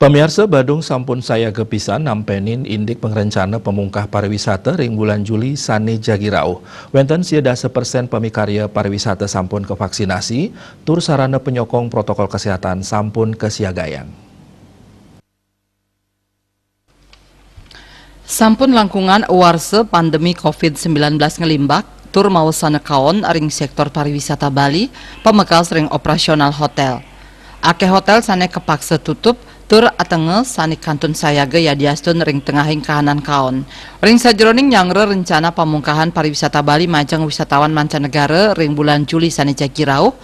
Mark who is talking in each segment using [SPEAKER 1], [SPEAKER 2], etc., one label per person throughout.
[SPEAKER 1] Pemirsa Badung sampun saya kepisan nampenin indik pengrencana pemungkah pariwisata ring bulan Juli sane jagirau. Wenten sieda 1% pemikarya pariwisata sampun ke vaksinasi, tur sarana penyokong protokol kesehatan sampun kesiagayang.
[SPEAKER 2] Sampun langkungan warse pandemi COVID-19 ngelimbak, tur mau sanekaon ring sektor pariwisata Bali, pemekal sering operasional hotel. Akeh hotel sane kepaksa tutup, tur atenge sani kantun sayaga yadiastun ring tengahing kahanan kaon. Ring sajroning nyangre rencana pamungkahan pariwisata Bali majang wisatawan mancanegara ring bulan Juli sani jagirau,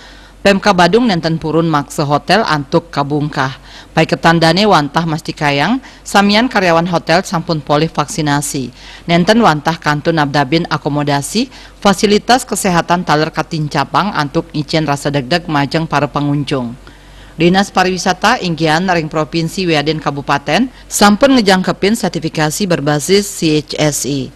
[SPEAKER 2] Pemka Badung nenten purun maksa hotel antuk kabungkah. Baik ketandane wantah masti kayang, samian karyawan hotel sampun polih vaksinasi. Nenten wantah kantun abdabin akomodasi, fasilitas kesehatan taler katincapang antuk icen rasa degdeg majang para pengunjung. Dinas Pariwisata Inggian ring Provinsi Weaden Kabupaten sampun ngejangkepin sertifikasi berbasis CHSI.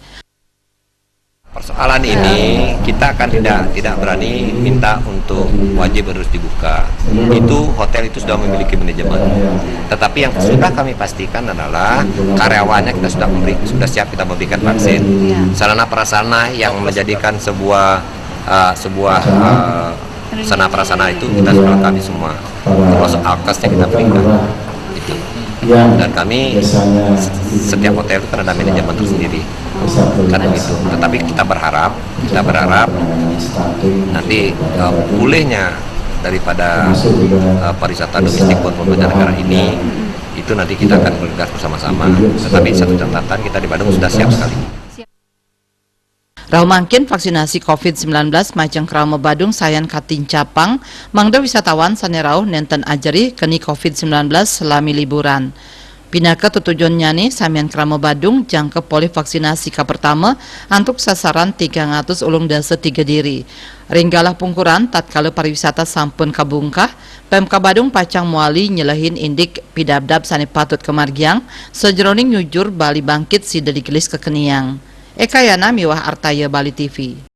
[SPEAKER 3] Persoalan ini kita akan tidak berani minta untuk wajib harus dibuka. Itu hotel itu sudah memiliki manajemen. Tetapi yang sudah kami pastikan adalah karyawannya kita sudah siap kita memberikan vaksin. Sarana prasarana yang menjadikan sebuah sarana prasarana itu kita sudah lengkapi semua, termasuk alkes yang kita berikan. Itu. Dan kami setiap hotel itu kan ada manajemen tersendiri. Karena itu. Tetapi kita berharap nanti pulihnya daripada pariwisata domestik buat pemerintah negara ini itu nanti kita akan bergerak bersama-sama. Tetapi satu catatan, kita di Bandung sudah siap sekali.
[SPEAKER 2] Rau mangkin vaksinasi COVID-19 majang krama Badung sayan katincapang, mangda wisatawan sanerau nenten ajari keni COVID-19 selami liburan. Pinaka tutujuannya nih samian krama Badung jangke poli vaksinasi ka pertama antuk sasaran 300 ulung dasa 3 diri. Ringgalah pungkuran tatkala pariwisata sampun kabungkah, Pemka Badung pacang muali nyelehin indik pidabdab sani patut kemargiang, sejroning nyujur Bali bangkit sida digelis kekeniang. Eka Yana Miwah Artaya Bali TV.